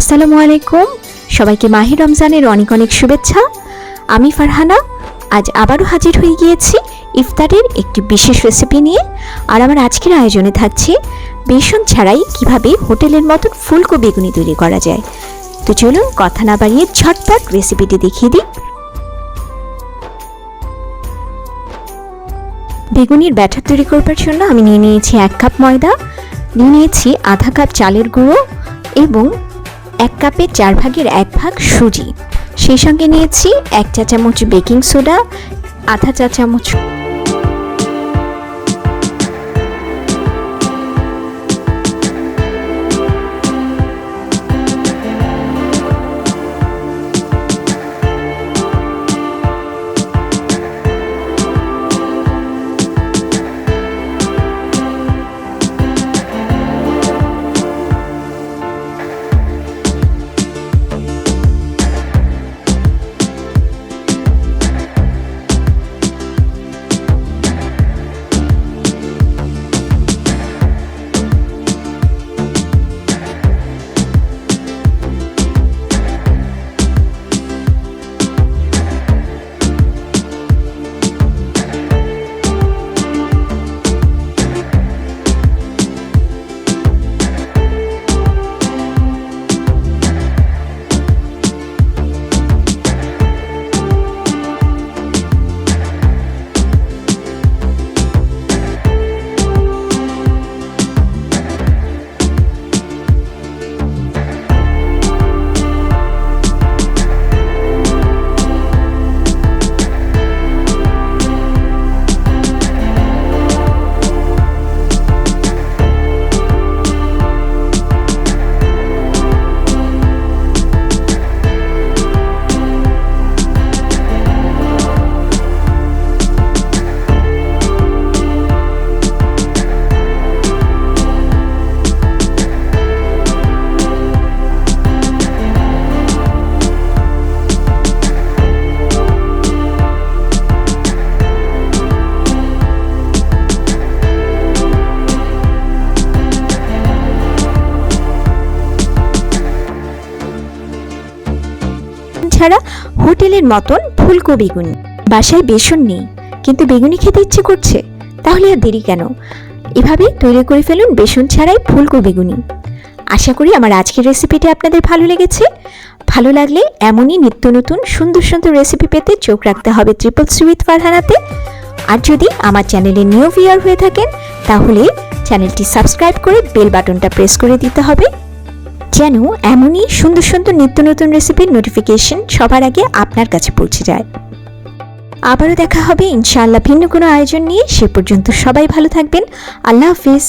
আসসালামু আলাইকুম, সবাইকে মাহে রমজানের অনেক অনেক শুভেচ্ছা। আমি ফারহানা আজ আবারও হাজির হয়ে গিয়েছি ইফতারের একটি বিশেষ রেসিপি নিয়ে। আর আমার আজকের আয়োজনে থাকছে বেসন ছাড়াই কিভাবে হোটেলের মতন ফুলকো বেগুনি তৈরি করা যায়। তো চলুন কথা না বাড়িয়ে ঝটপট রেসিপিটি দেখিয়ে দিই। বেগুনির ব্যাটার তৈরি করবার জন্য আমি নিয়ে নিয়েছি 1 কাপ ময়দা, নিয়ে নিয়েছি আধা কাপ চালের গুঁড়ো এবং 1 কাপের 4 ভাগের 1 ভাগ সুজি। সেই সঙ্গে নিয়েছি 1 চা চামচ বেকিং সোডা, আধা চা চামচ ছাড়া হোটেলের মতন ফুলকো বেগুনি। বাসায় বেসন নেই কিন্তু বেগুনি খেতে ইচ্ছে করছে, তাহলে আর দেরি কেন, এভাবে তৈরি করে ফেলুন বেসন ছাড়াই ফুলকো বেগুনি। আশা করি আমার আজকের রেসিপিটি আপনাদের ভালো লেগেছে। ভালো লাগলে এমনই নিত্য নতুন সুন্দর সুন্দর রেসিপি পেতে চোখ রাখতে হবে CCC উইথ ফারহানাতে। আর যদি আমার চ্যানেলে নিউ ভিউয়ার হয়ে থাকেন তাহলে চ্যানেলটি সাবস্ক্রাইব করে বেল বাটনটা প্রেস করে দিতে হবে, যেন এমনই সুন্দর সুন্দর নিত্য নতুন রেসিপির নোটিফিকেশন সবার আগে আপনার কাছে পৌঁছে যায়। আবারও দেখা হবে ইনশাআল্লাহ ভিন্ন কোনো আয়োজন নিয়ে। সে পর্যন্ত সবাই ভালো থাকবেন। আল্লাহ হাফিজ।